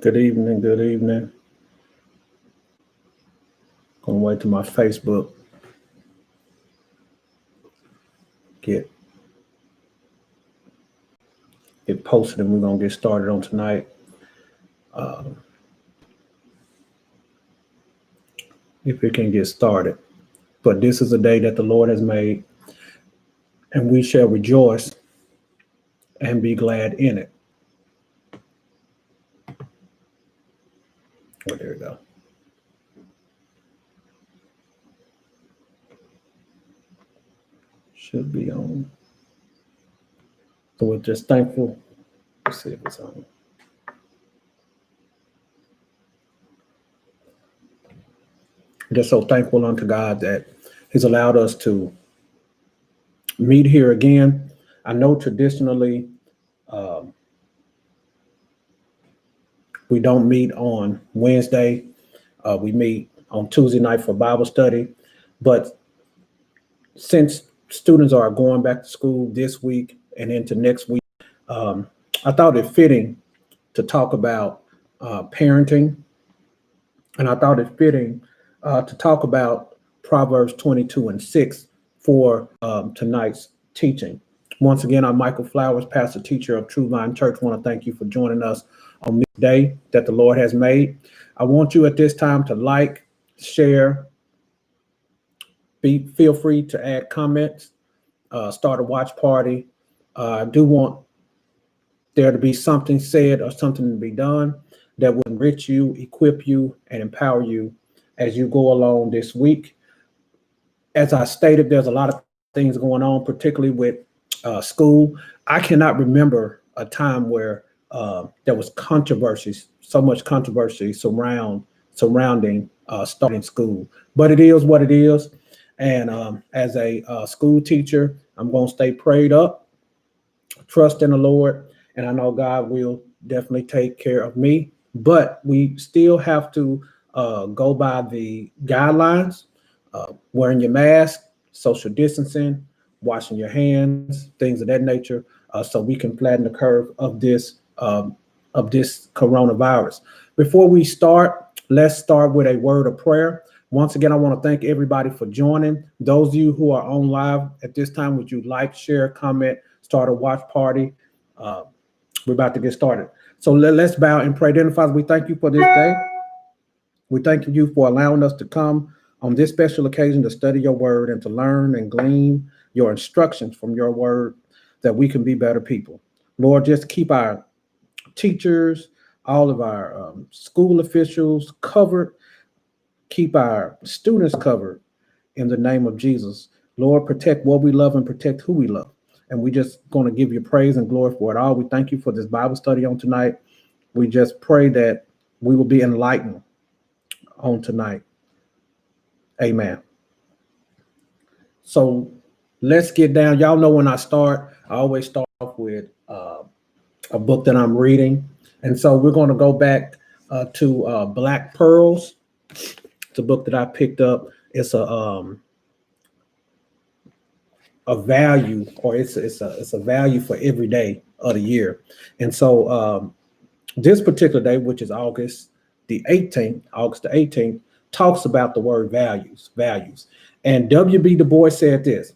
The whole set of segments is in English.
Good evening. Good evening. Gonna wait till my Facebook get get posted, and we're gonna get started on tonight. If we can get started. But this is a day that the Lord has made, and we shall rejoice and be glad in it. Oh, there we go. Should be on. So we're just thankful. Let's see if it's on. Just so thankful unto God that He's allowed us to meet here again. I know traditionally we don't meet on Wednesday. We meet on Tuesday night for Bible study. But since students are going back to school this week and into next week, I thought it fitting to talk about parenting. And I thought it fitting to talk about Proverbs 22:6 for tonight's teaching. Once again, I'm Michael Flowers, pastor teacher of True Vine Church. I want to thank you for joining us on this day that the Lord has made. I want you at this time to like, share, feel free to add comments, start a watch party. I do want there to be something said or something to be done that will enrich you, equip you, and empower you as you go along this week. As I stated, there's a lot of things going on, particularly with school. I cannot remember a time where there was so much controversy surrounding starting school. But it is what it is. And as a school teacher, I'm going to stay prayed up, trust in the Lord, and I know God will definitely take care of me. But we still have to go by the guidelines, wearing your mask, social distancing, washing your hands, things of that nature, so we can flatten the curve of this coronavirus. Before we start, let's start with a word of prayer. Once again, I want to thank everybody for joining. Those of you who are on live at this time, would you like, share, comment, start a watch party? We're about to get started. So let's bow and pray. Then, Father, we thank you for this day. We thank you for allowing us to come on this special occasion to study your word and to learn and glean your instructions from your word that we can be better people. Lord, just keep our teachers, all of our school officials covered. Keep our students covered in the name of Jesus. Lord, protect what we love and protect who we love. And we just going to give you praise and glory for it all. We thank you for this Bible study on tonight. We just pray that we will be enlightened on tonight. Amen. So let's get down. Y'all know when I start, I always start off with a book that I'm reading. And so we're going to go back to Black Pearls. It's a book that I picked up. It's a value, or it's a value for every day of the year. And so this particular day, which is August the 18th, talks about the word values. And W.B. Du Bois said this: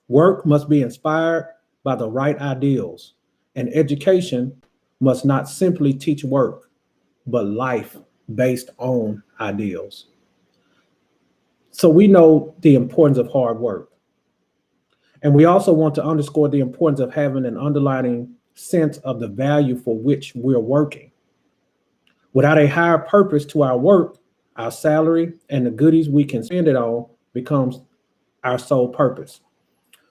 work must be inspired by the right ideals, and education must not simply teach work, but life based on ideals. So we know the importance of hard work. And we also want to underscore the importance of having an underlying sense of the value for which we're working. Without a higher purpose to our work, our salary and the goodies we can spend it on becomes our sole purpose.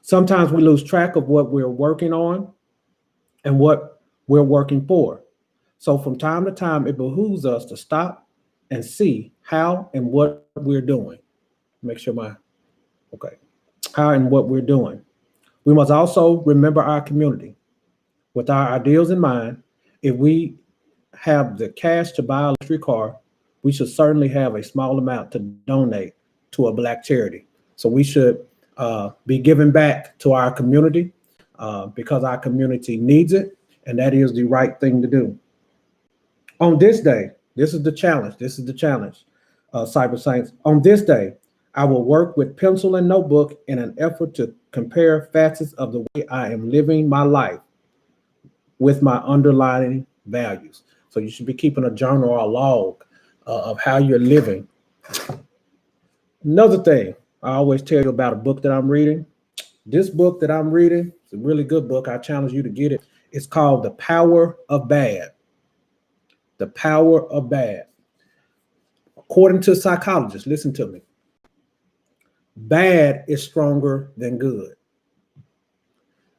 Sometimes we lose track of what we're working on and what we're working for. So from time to time, it behooves us to stop and see how and what we're doing. Make sure how and what we're doing. We must also remember our community. With our ideals in mind, if we have the cash to buy a luxury car, we should certainly have a small amount to donate to a Black charity. So we should be giving back to our community because our community needs it, and that is the right thing to do. On this day, this is the challenge. This is the challenge, Cyber Saints. On this day, I will work with pencil and notebook in an effort to compare facets of the way I am living my life with my underlying values. So you should be keeping a journal or a log of how you're living. Another thing, I always tell you about a book that I'm reading. This book that I'm reading is a really good book. I challenge you to get it. It's called The Power of Bad. The Power of Bad. According to psychologists, listen to me. Bad is stronger than good.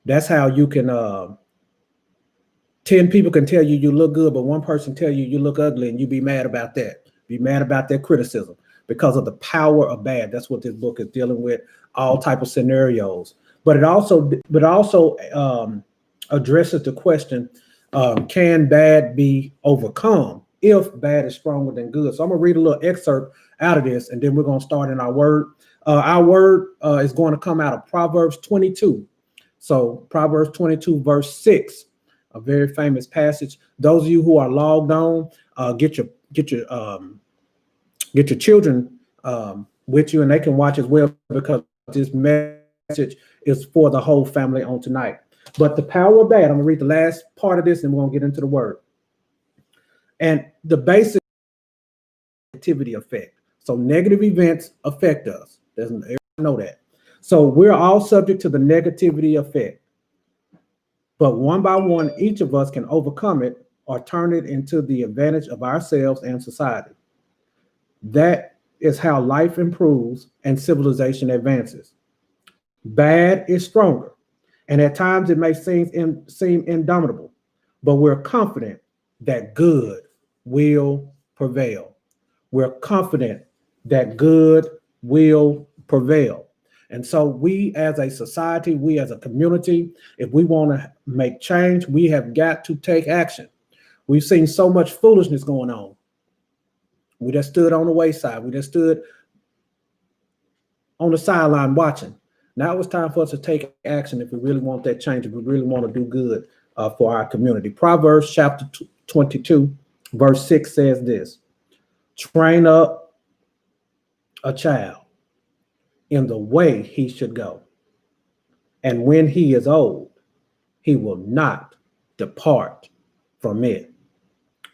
That's how you can 10 people can tell you look good, but one person tell you look ugly, and you be mad about that. Be mad about that criticism because of the power of bad. That's what this book is dealing with, all type of scenarios. But it also addresses the question, can bad be overcome if bad is stronger than good? So I'm going to read a little excerpt out of this, and then we're going to start in our word. Our word is going to come out of Proverbs 22. So Proverbs 22, verse 6, a very famous passage. Those of you who are logged on, get your children with you, and they can watch as well, because this message is for the whole family on tonight. But the power of bad, I'm gonna read the last part of this and we're gonna get into the word. And the basic activity effect. So negative events affect us. Doesn't everyone know that? So we're all subject to the negativity effect. But one by one, each of us can overcome it or turn it into the advantage of ourselves and society. That is how life improves and civilization advances. Bad is stronger, and at times it may seem indomitable, but we're confident that good will prevail. We're confident that good will prevail. And so we as a society, we as a community, if we want to make change, we have got to take action. We've seen so much foolishness going on. We just stood on the wayside. We just stood on the sideline watching. Now it's time for us to take action if we really want that change, if we really want to do good for our community. Proverbs chapter 22, verse 6 says this: train up a child in the way he should go, and when he is old, he will not depart from it.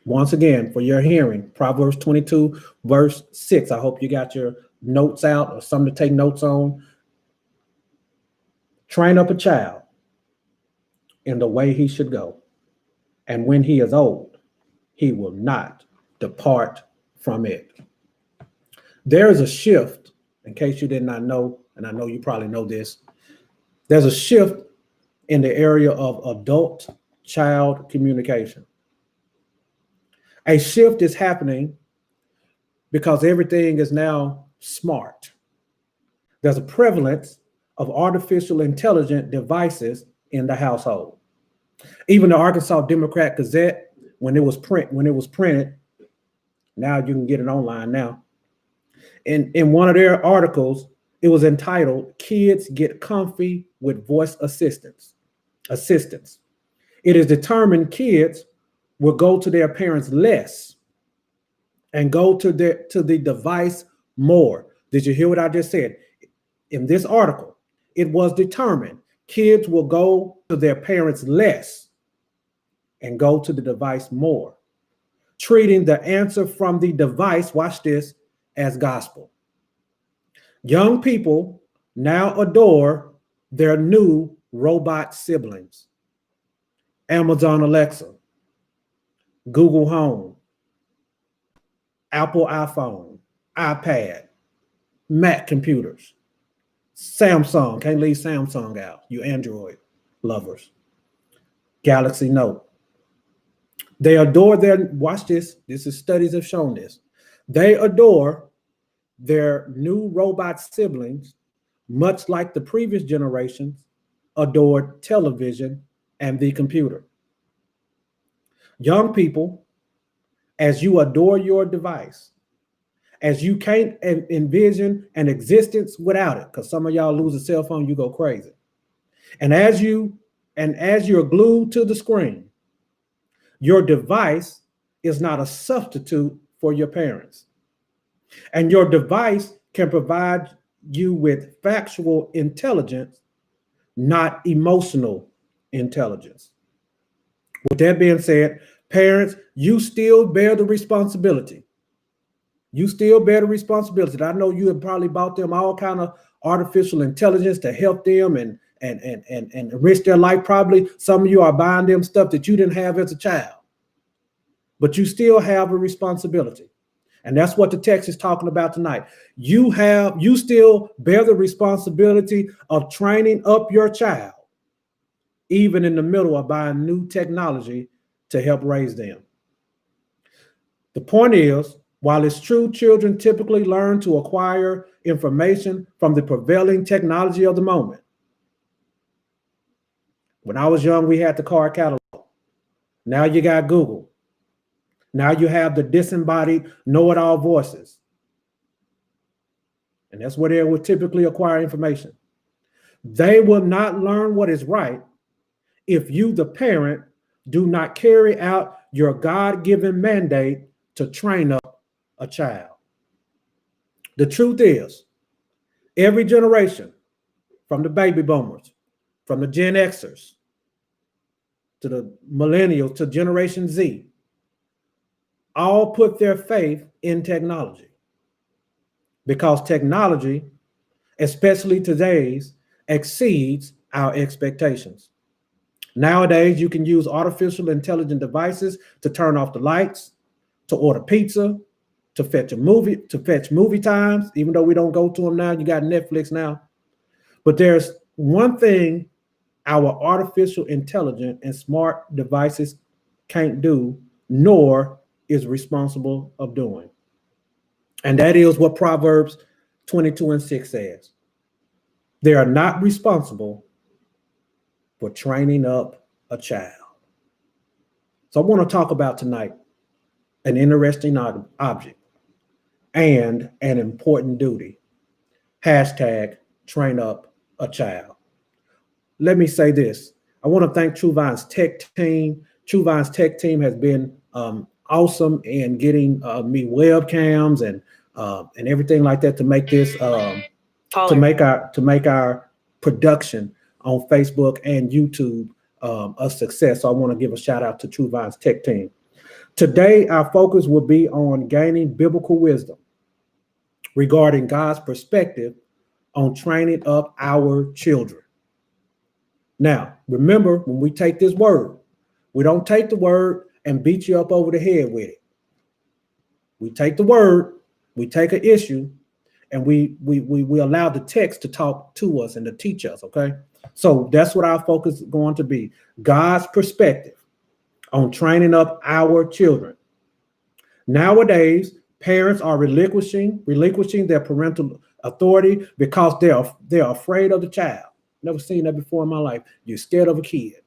Once again, for your hearing, Proverbs 22, verse 6. I hope you got your notes out or something to take notes on. Train up a child in the way he should go, and when he is old, he will not depart from it. There is a shift, in case you did not know, and I know you probably know this, there's a shift in the area of adult-child communication. A shift is happening because everything is now smart. There's a prevalence of artificial intelligent devices in the household. Even the Arkansas Democrat Gazette, when it was printed, now you can get it online now. In one of their articles, it was entitled, "Kids Get Comfy with Voice Assistants." It is determined kids will go to their parents less and go to the device more. Did you hear what I just said? In this article, it was determined kids will go to their parents less and go to the device more, treating the answer from the device, watch this, as gospel. Young people now adore their new robot siblings: Amazon Alexa, Google Home, Apple iPhone, iPad, Mac computers, Samsung, can't leave Samsung out, you Android lovers, Galaxy Note. They adore watch this, studies have shown this. They adore their new robot siblings, much like the previous generations adored television and the computer. Young people, as you adore your device, as you can't envision an existence without it, because some of y'all lose a cell phone, you go crazy. And as you're glued to the screen, your device is not a substitute for your parents. And your device can provide you with factual intelligence, not emotional intelligence. With that being said, parents, you still bear the responsibility. You still bear the responsibility. I know you have probably bought them all kind of artificial intelligence to help them and enrich their life. Probably some of you are buying them stuff that you didn't have as a child, but you still have a responsibility. And that's what the text is talking about tonight. You still bear the responsibility of training up your child, even in the middle of buying new technology to help raise them. The point is, while it's true children typically learn to acquire information from the prevailing technology of the moment. When I was young, we had the card catalog. Now you got Google. Now you have the disembodied know-it-all voices. And that's where they will typically acquire information. They will not learn what is right if you, the parent, do not carry out your God-given mandate to train up a child. The truth is, every generation, from the baby boomers, from the Gen Xers, to the millennials, to Generation Z, all put their faith in technology. Because technology, especially today's, exceeds our expectations. Nowadays, you can use artificial intelligent devices to turn off the lights, to order pizza, to fetch movie times, even though we don't go to them now. You got Netflix now. But there's one thing our artificial intelligence and smart devices can't do, nor is responsible of doing. And that is what Proverbs 22:6 says. They are not responsible for training up a child. So I want to talk about tonight an interesting object and an important duty. Hashtag train up a child. Let me say this. I want to thank Truvine's tech team. Truvine's tech team has been awesome in getting me webcams and everything like that to make this to make our production on Facebook and YouTube a success. So I want to give a shout out to Truvine's tech team. Today, our focus will be on gaining biblical wisdom regarding God's perspective on training up our children. Now, remember, when we take this word, we don't take the word and beat you up over the head with it. We take the word, we take an issue, and we allow the text to talk to us and to teach us, okay? So that's what our focus is going to be. God's perspective on training up our children. Nowadays, parents are relinquishing their parental authority because they're afraid of the child. Never seen that before in my life. You're scared of a kid.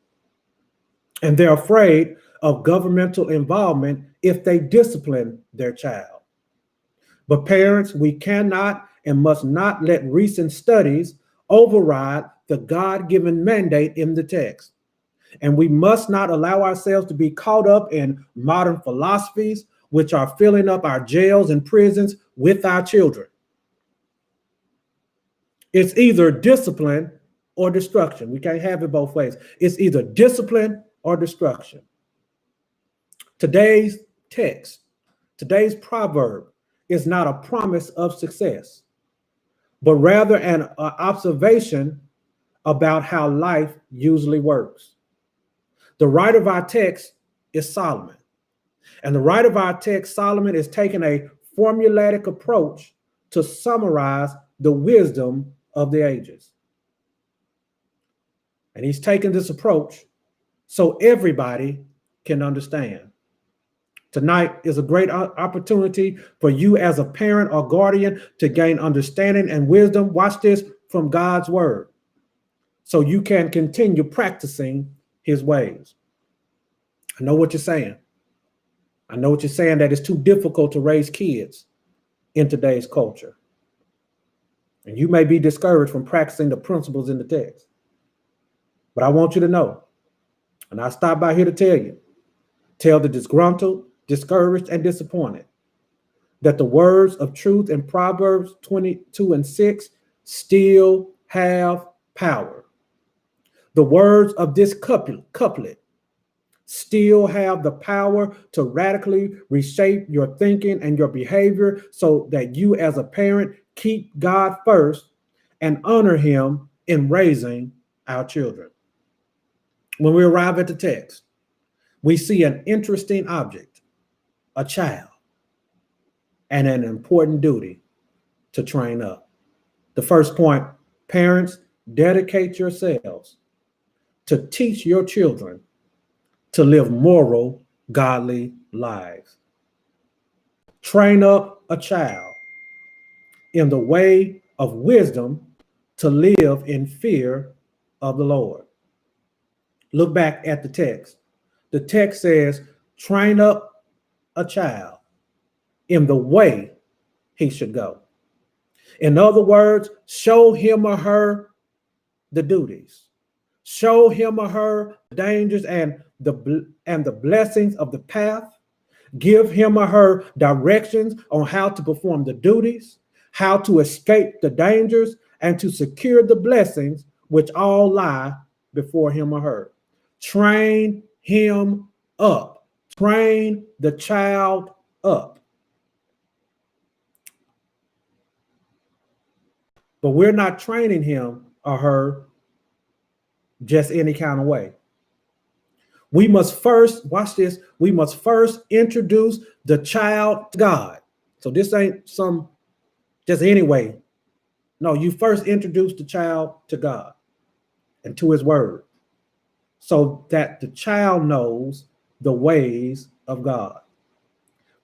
And they're afraid of governmental involvement if they discipline their child. But parents, we cannot and must not let recent studies override the God-given mandate in the text. And we must not allow ourselves to be caught up in modern philosophies, which are filling up our jails and prisons with our children. It's either discipline or destruction. We can't have it both ways. It's either discipline or destruction. Today's text, today's proverb is not a promise of success, but rather an observation about how life usually works. The writer of our text is Solomon. And the writer of our text, Solomon, is taking a formulaic approach to summarize the wisdom of the ages. And he's taken this approach so everybody can understand. Tonight is a great opportunity for you as a parent or guardian to gain understanding and wisdom. Watch this, from God's word, so you can continue practicing his ways. I know what you're saying. I know what you're saying, that it's too difficult to raise kids in today's culture. And you may be discouraged from practicing the principles in the text. But I want you to know, and I stopped by here to tell the disgruntled, discouraged, and disappointed, that the words of truth in Proverbs 22:6 still have power. The words of this couplet still have the power to radically reshape your thinking and your behavior so that you as a parent keep God first and honor him in raising our children. When we arrive at the text, we see an interesting object, a child, and an important duty to train up. The first point, parents, dedicate yourselves to teach your children to live moral, godly lives. Train up a child in the way of wisdom to live in fear of the Lord. Look back at the text. The text says, train up a child in the way he should go. In other words, show him or her the duties. Show him or her the dangers and the blessings of the path. Give him or her directions on how to perform the duties, how to escape the dangers, and to secure the blessings which all lie before him or her. Train him up. Train the child up. But we're not training him or her just any kind of way. We must first, watch this, we must first introduce the child to God. So this ain't some just any way. No, you first introduce the child to God and to his word so that the child knows the ways of God.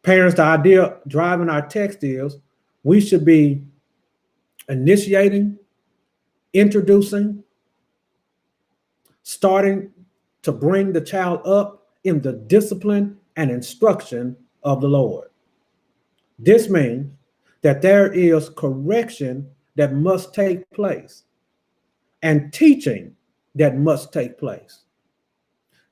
Parents, the idea driving our text is we should be initiating, introducing, starting to bring the child up in the discipline and instruction of the Lord. This means that there is correction that must take place and teaching that must take place.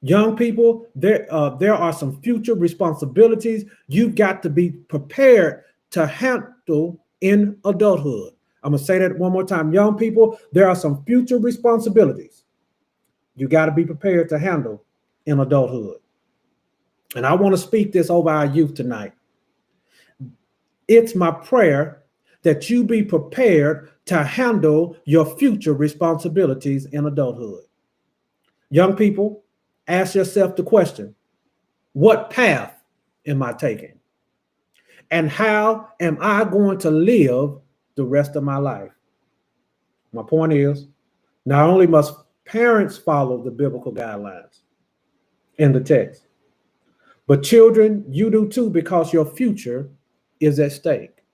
Young people, there are some future responsibilities you've got to be prepared to handle in adulthood. I'm going to say that one more time. Young people, there are some future responsibilities you got to be prepared to handle in adulthood. And I want to speak this over our youth tonight. It's my prayer that you be prepared to handle your future responsibilities in adulthood. Young people, ask yourself the question, what path am I taking? And how am I going to live the rest of my life? My point is, not only must parents follow the biblical guidelines in the text, but children, you do too, because your future is at stake.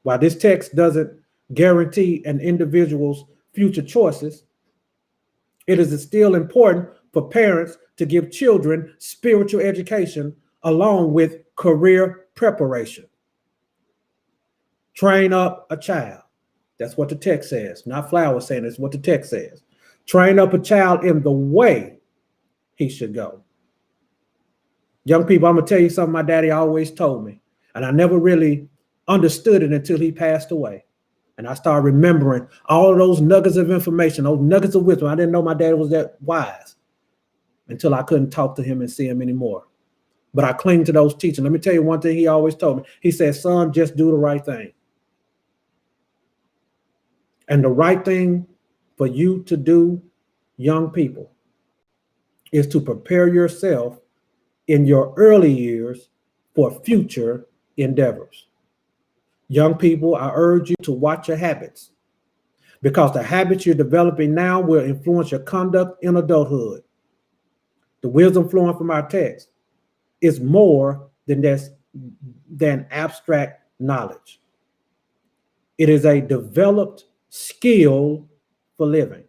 While this text doesn't guarantee an individual's future choices, it is still important for parents to give children spiritual education along with career preparation. Train up a child. That's what the text says. Not Flowers saying, it's what the text says. Train up a child in the way he should go. Young people, I'm going to tell you something my daddy always told me, and I never really understood it until he passed away. And I started remembering all of those nuggets of information, those nuggets of wisdom. I didn't know my dad was that wise until I couldn't talk to him and see him anymore. But I cling to those teachings. Let me tell you one thing he always told me. He said, son, just do the right thing. And the right thing for you to do, young people, is to prepare yourself in your early years for future endeavors. Young people, I urge you to watch your habits, because the habits you're developing now will influence your conduct in adulthood. The wisdom flowing from our text is more than abstract knowledge. It is a developed skill for living.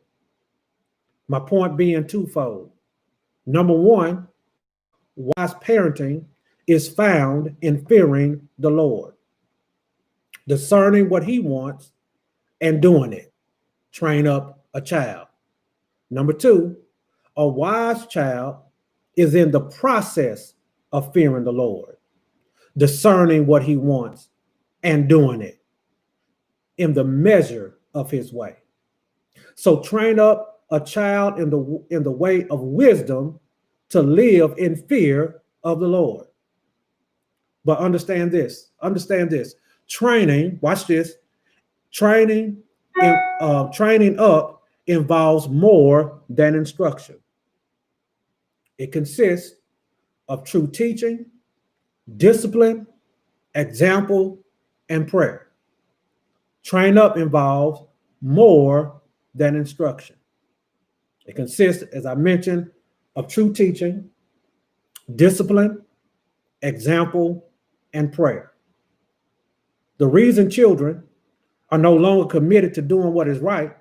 My point being twofold. Number one, wise parenting is found in fearing the Lord, discerning what he wants and doing it. Train up a child. Number two, a wise child is in the process of fearing the Lord, discerning what he wants and doing it in the measure of his way. So train up a child in the way of wisdom to live in fear of the Lord. But understand this. Training, watch this. Training up involves more than instruction. It consists of true teaching, discipline, example, and prayer. Train up involves more than instruction. It consists, as I mentioned, of true teaching, discipline, example, and prayer. The reason children are no longer committed to doing what is right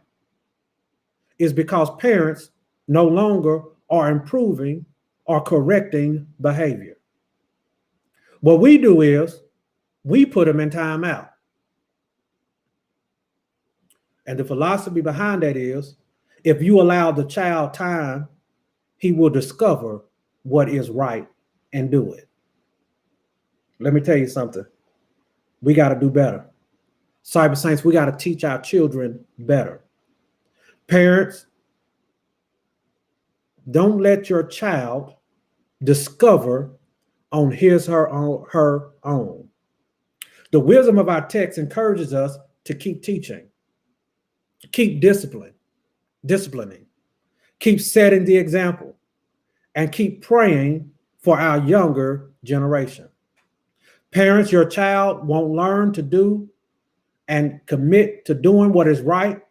is because parents no longer are improving or correcting behavior. What we do is we put them in timeout. And the philosophy behind that is, if you allow the child time, he will discover what is right and do it. Let me tell you something. We got to do better. Cyber Saints, we got to teach our children better. Parents, don't let your child discover on his or her own. The wisdom of our text encourages us to keep teaching, keep disciplining, keep setting the example, and keep praying for our younger generation. Parents, your child won't learn to do and commit to doing what is right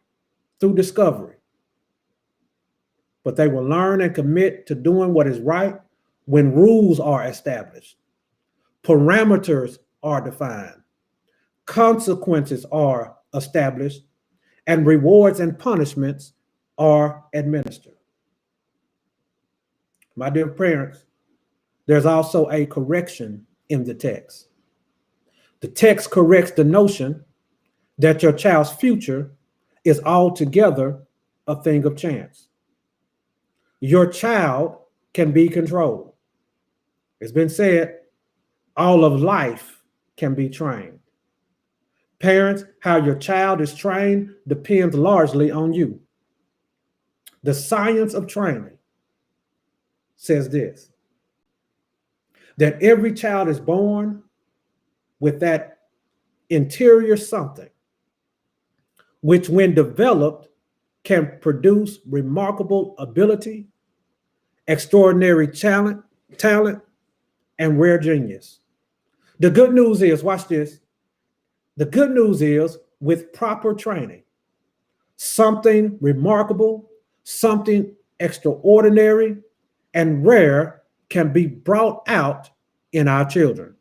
through discovery, but they will learn and commit to doing what is right when rules are established, parameters are defined, consequences are established, and rewards and punishments are administered. My dear parents, there's also a correction in the text. The text corrects the notion that your child's future is altogether a thing of chance. Your child can be controlled. It's been said, all of life can be trained. Parents, how your child is trained depends largely on you. The science of training says this, that every child is born with that interior something, which when developed can produce remarkable ability, extraordinary talent, and rare genius. The good news is, watch this, the good news is with proper training, something remarkable, something extraordinary, and rare can be brought out in our children.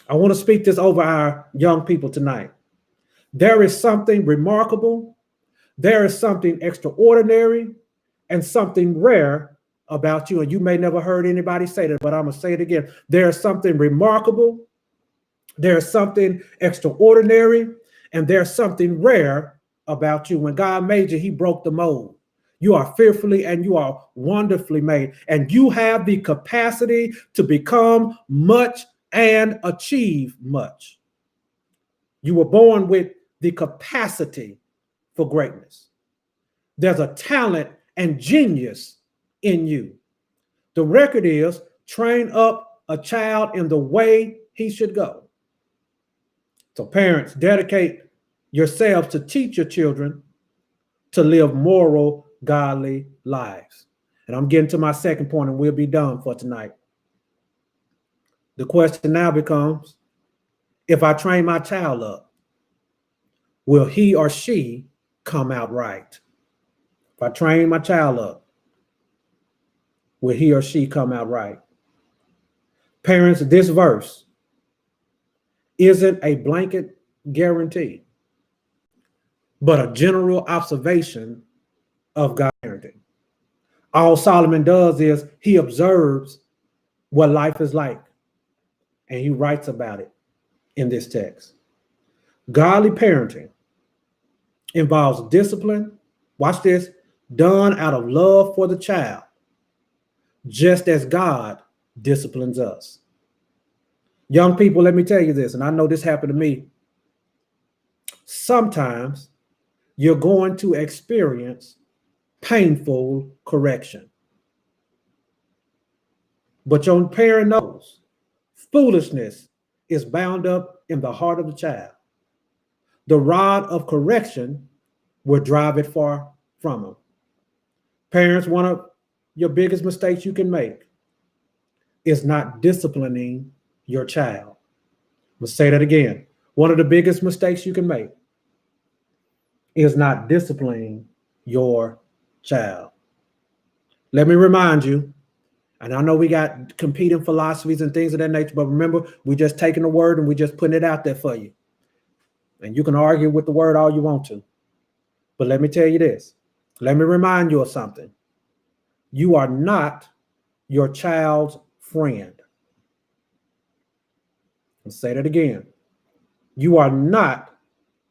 I want to speak this over our young people tonight. There is something remarkable, there is something extraordinary, and something rare about you. And you may never heard anybody say that, but I'm going to say it again. There is something remarkable, there's something extraordinary, and there's something rare about you. When God made you, he broke the mold. You are fearfully and you are wonderfully made, and you have the capacity to become much and achieve much. You were born with the capacity for greatness. There's a talent and genius in you. The record is, train up a child in the way he should go. So parents, dedicate yourselves to teach your children to live moral, godly lives. And I'm getting to my second point and we'll be done for tonight. The question now becomes, if I train my child up, will he or she come out right? If I train my child up, will he or she come out right? Parents, this verse isn't a blanket guarantee, but a general observation of God parenting. All Solomon does is he observes what life is like, and he writes about it in this text. Godly parenting involves discipline, watch this, done out of love for the child, just as God disciplines us. Young people, let me tell you this, and I know this happened to me. Sometimes you're going to experience painful correction. But your parent knows foolishness is bound up in the heart of the child. The rod of correction will drive it far from them. Parents, one of your biggest mistakes you can make is not disciplining your child. Let's say that again. One of the biggest mistakes you can make is not disciplining your child. Let me remind you, and I know we got competing philosophies and things of that nature, but remember, we're just taking the word and we're just putting it out there for you. And you can argue with the word all you want to. But let me tell you this. Let me remind you of something. You are not your child's friend. Let's say that again. You are not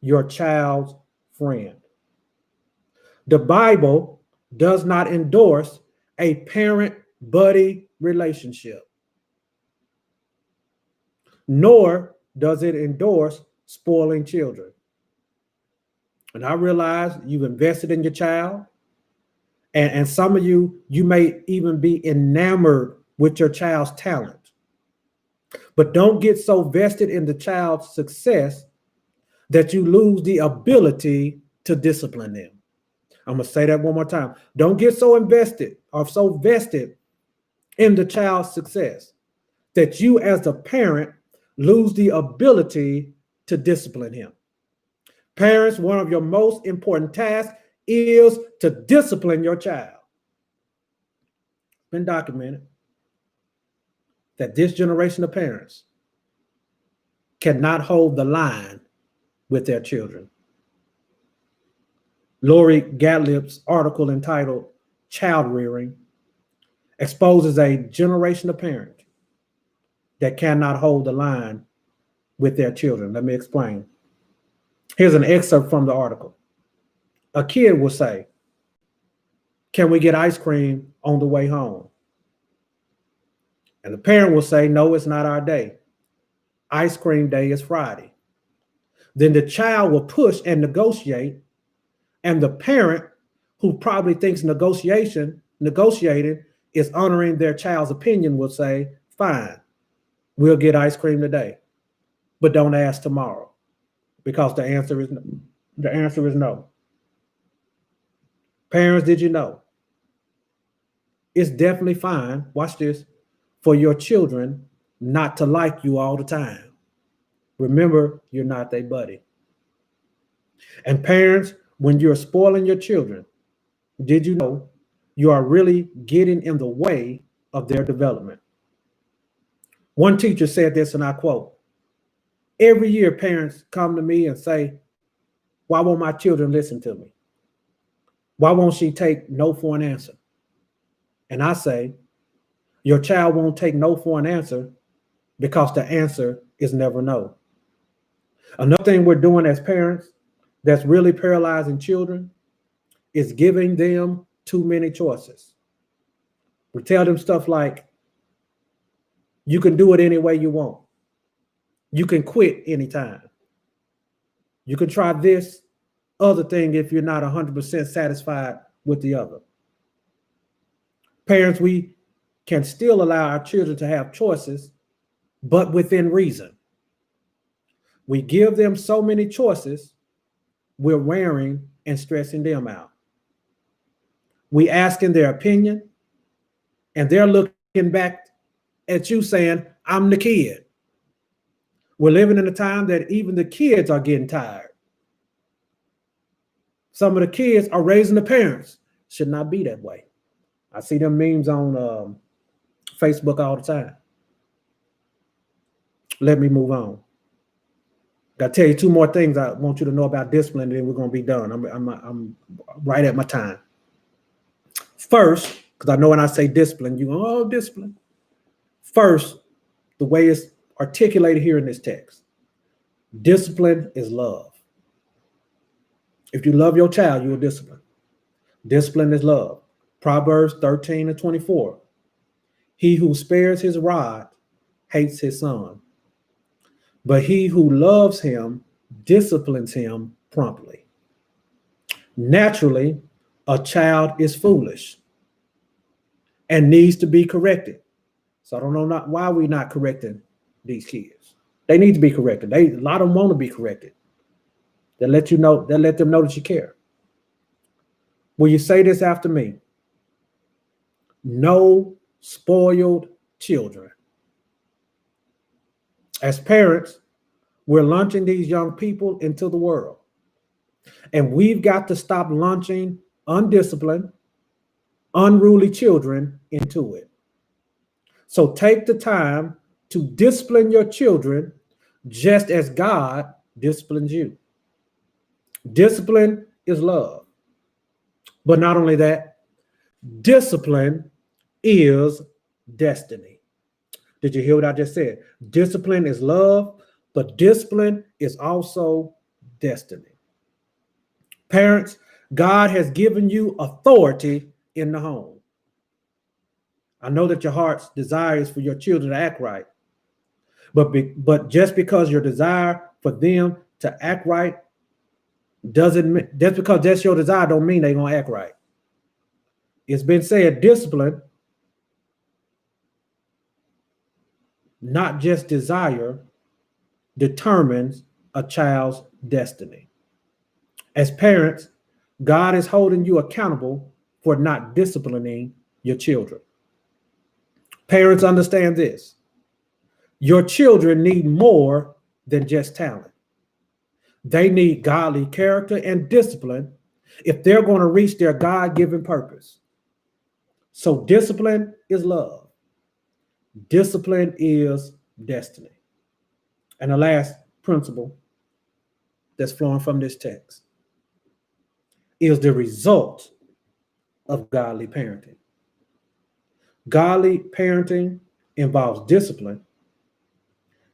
your child's friend. The Bible does not endorse a parent-buddy relationship, nor does it endorse spoiling children. And I realize you've invested in your child, and some of you may even be enamored with your child's talent. But don't get so vested in the child's success that you lose the ability to discipline them. I'm going to say that one more time. Don't get so invested or so vested in the child's success that you as a parent lose the ability to discipline him. Parents, one of your most important tasks is to discipline your child. It's been documented that this generation of parents cannot hold the line with their children. Lori Gottlieb's article entitled Child Rearing exposes a generation of parents that cannot hold the line with their children. Let me explain. Here's an excerpt from the article. A kid will say, "Can we get ice cream on the way home?" And the parent will say, "No, it's not our day. Ice cream day is Friday." Then the child will push and negotiate, and the parent, who probably thinks negotiating is honoring their child's opinion, will say, "Fine, we'll get ice cream today, but don't ask tomorrow," because the answer is no. Parents, did you know? It's definitely fine, watch this, for your children not to like you all the time. Remember, you're not their buddy. And parents, when you're spoiling your children, did you know you are really getting in the way of their development? One teacher said this, and I quote, "Every year parents come to me and say, 'Why won't my children listen to me? Why won't she take no for an answer?' And I say, your child won't take no for an answer because the answer is never no." Another thing we're doing as parents that's really paralyzing children is giving them too many choices. We tell them stuff like, "You can do it any way you want. You can quit anytime. You can try this other thing if you're not 100% satisfied with the other." Parents, we can still allow our children to have choices, but within reason. We give them so many choices, we're wearing and stressing them out. We asking their opinion, and they're looking back at you saying, "I'm the kid." We're living in a time that even the kids are getting tired. Some of the kids are raising the parents. Should not be that way. I see them memes on Facebook all the time. Let me move on. Got to tell you two more things I want you to know about discipline, and then we're going to be done. I'm right at my time. First, because I know when I say discipline, you go, "Oh, discipline." First, the way it's articulated here in this text, discipline is love. If you love your child, you will discipline. Discipline is love. Proverbs 13:24. He who spares his rod hates his son, but he who loves him disciplines him promptly. Naturally, a child is foolish and needs to be corrected. So I don't know why we're not correcting these kids. They need to be corrected. A lot of them want to be corrected. They let them know that you care. Will you say this after me? No spoiled children. As parents, we're launching these young people into the world. And we've got to stop launching undisciplined, unruly children into it. So take the time to discipline your children just as God disciplines you. Discipline is love. But not only that, discipline is destiny. Did you hear what I just said? Discipline is love, but discipline is also destiny. Parents, God has given you authority in the home. I know that your heart's desire is for your children to act right, but just because your desire for them to act right doesn't, just because that's your desire don't mean they're gonna act right. It's been said, discipline, not just desire, determines a child's destiny. As parents, God is holding you accountable for not disciplining your children. Parents, understand this. Your children need more than just talent. They need godly character and discipline if they're going to reach their God-given purpose. So discipline is love. Discipline is destiny. And the last principle that's flowing from this text is the result of godly parenting. Godly parenting involves discipline,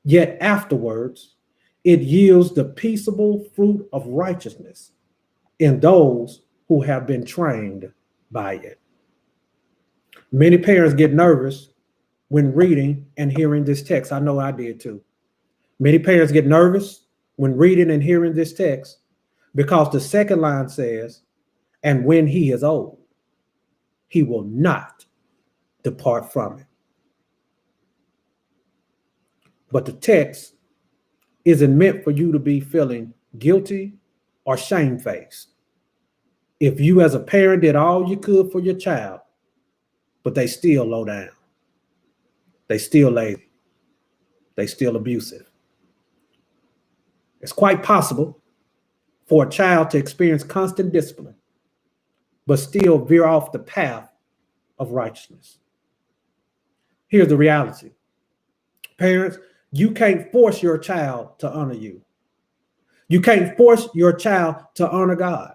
yet afterwards, it yields the peaceable fruit of righteousness in those who have been trained by it. Many parents get nervous when reading and hearing this text. I know I did too. Many parents get nervous when reading and hearing this text because the second line says, and when he is old, he will not depart from it. But the text isn't meant for you to be feeling guilty or shamefaced. If you as a parent did all you could for your child, but they still low down, they still lazy, they still abusive. It's quite possible for a child to experience constant discipline, but still veer off the path of righteousness. Here's the reality. Parents, you can't force your child to honor you. You can't force your child to honor God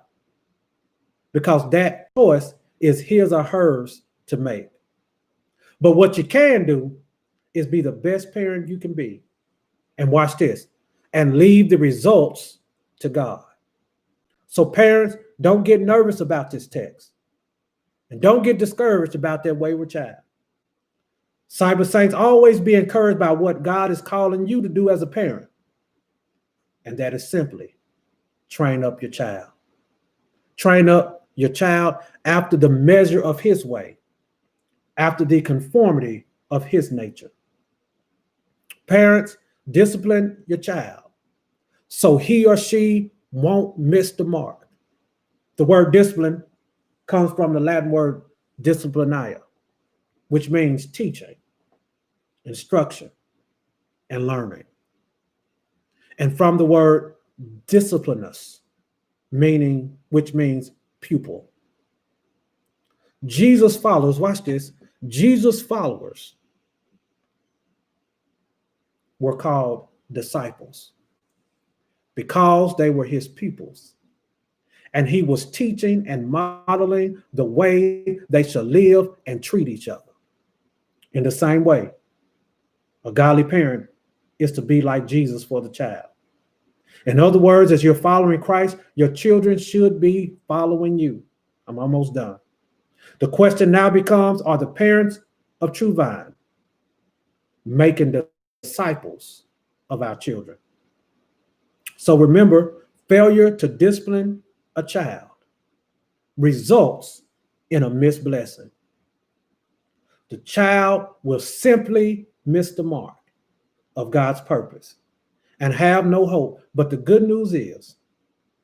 because that choice is his or hers to make. But what you can do is be the best parent you can be. And watch this, and leave the results to God. So parents, don't get nervous about this text. And don't get discouraged about that wayward child. Cyber Saints, always be encouraged by what God is calling you to do as a parent. And that is simply train up your child. Train up your child after the measure of his way, after the conformity of his nature. Parents, discipline your child so he or she won't miss the mark. The word discipline comes from the Latin word disciplinaria, which means teaching, instruction, and learning. And from the word disciplinus, which means pupil. Jesus followers, watch this, Jesus followers were called disciples because they were his pupils. And he was teaching and modeling the way they should live and treat each other. In the same way, a godly parent is to be like Jesus for the child. In other words, as you're following Christ, your children should be following you. I'm almost done. The question now becomes, are the parents of True Vine, making disciples of our children. So remember, failure to discipline a child results in a missed blessing. The child will simply miss the mark of God's purpose and have no hope. But the good news is,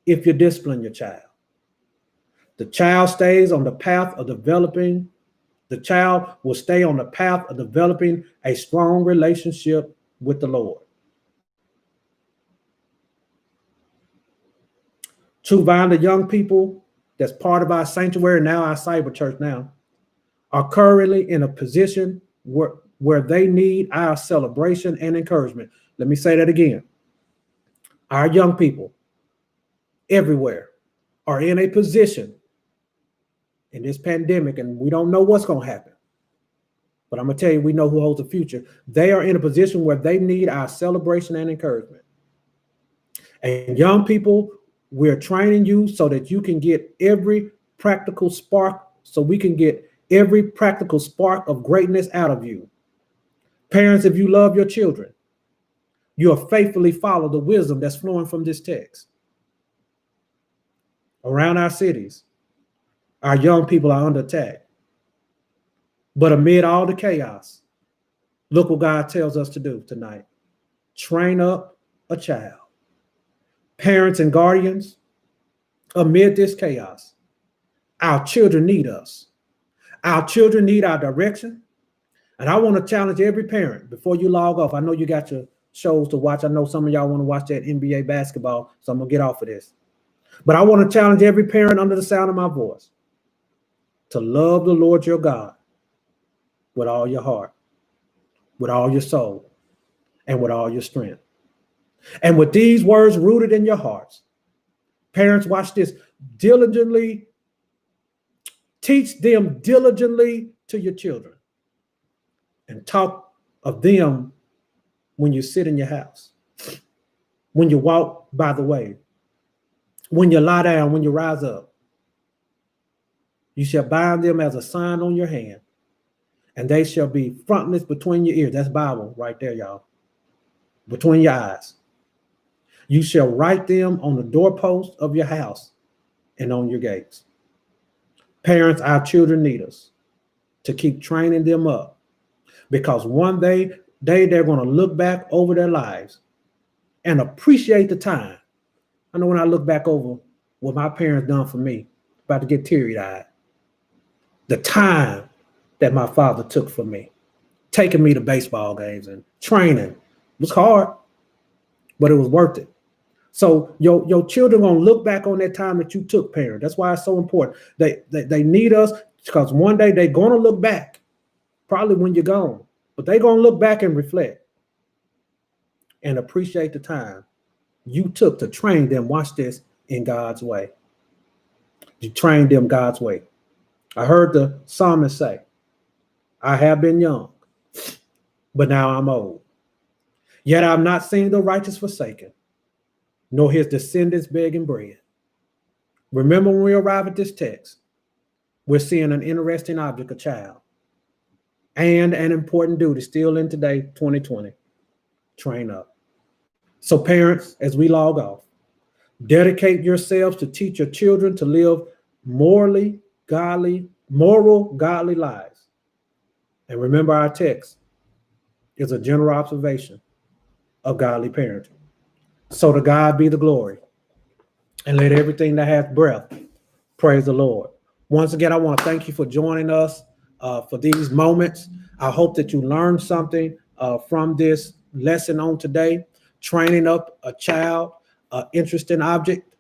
if you discipline your child, the child stays on the path of developing, the child will stay on the path of developing a strong relationship with the Lord. True Vine, the young people that's part of our sanctuary, now our cyber church now, are currently in a position where they need our celebration and encouragement. Let me say that again. Our young people everywhere are in a position in this pandemic, and we don't know what's going to happen. But I'm going to tell you, we know who holds the future. They are in a position where they need our celebration and encouragement. And young people, we're training you so that you can get every practical spark, so we can get every practical spark of greatness out of you. Parents, if you love your children, you'll faithfully follow the wisdom that's flowing from this text. Around our cities, our young people are under attack. But amid all the chaos, look what God tells us to do tonight. Train up a child. Parents and guardians, amid this chaos, our children need us. Our children need our direction. And I want to challenge every parent before you log off. I know you got your shows to watch. I know some of y'all want to watch that NBA basketball, so I'm going to get off of this. But I want to challenge every parent under the sound of my voice to love the Lord your God with all your heart, with all your soul, and with all your strength. And with these words rooted in your hearts, parents, watch this, diligently teach them diligently to your children, and talk of them when you sit in your house, when you walk by the way, when you lie down, when you rise up. You shall bind them as a sign on your hand, and they shall be frontlets between your ears. That's Bible right there, y'all. Between your eyes. You shall write them on the doorpost of your house and on your gates. Parents, our children need us to keep training them up, because one day they're going to look back over their lives and appreciate the time. I know when I look back over what my parents done for me, about to get teary-eyed. The time that my father took for me, taking me to baseball games and training. It was hard, but it was worth it. So your children gonna look back on that time that you took, parent. That's why it's so important. They need us, because one day they're gonna look back, probably when you're gone, but they're gonna look back and reflect and appreciate the time you took to train them. Watch this, in God's way. You trained them God's way. I heard the psalmist say, I have been young, but now I'm old. Yet I've not seen the righteous forsaken, nor his descendants begging bread. Remember, when we arrive at this text, we're seeing an interesting object, a child, and an important duty still in today, 2020, train up. So parents, as we log off, dedicate yourselves to teach your children to live moral, godly lives. And remember, our text is a general observation of godly parenting. So to God be the glory, and let everything that hath breath praise the Lord. Once again, I want to thank you for joining us for these moments. I hope that you learned something from this lesson on today. Training up a child, an interesting object,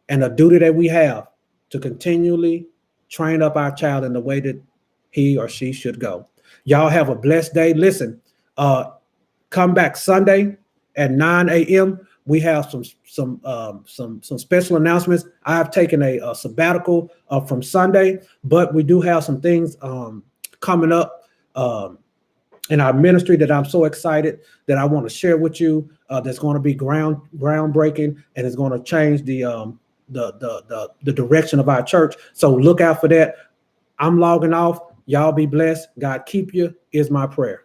and a duty that we have to continually train up our child in the way that he or she should go. Y'all have a blessed day. Listen, come back Sunday at 9 a.m. We have some special announcements. I've taken a sabbatical from Sunday, but we do have some things coming up in our ministry that I'm so excited that I want to share with you. That's going to be groundbreaking, and it's going to change the direction of our church. So look out for that. I'm logging off. Y'all be blessed. God keep you is my prayer.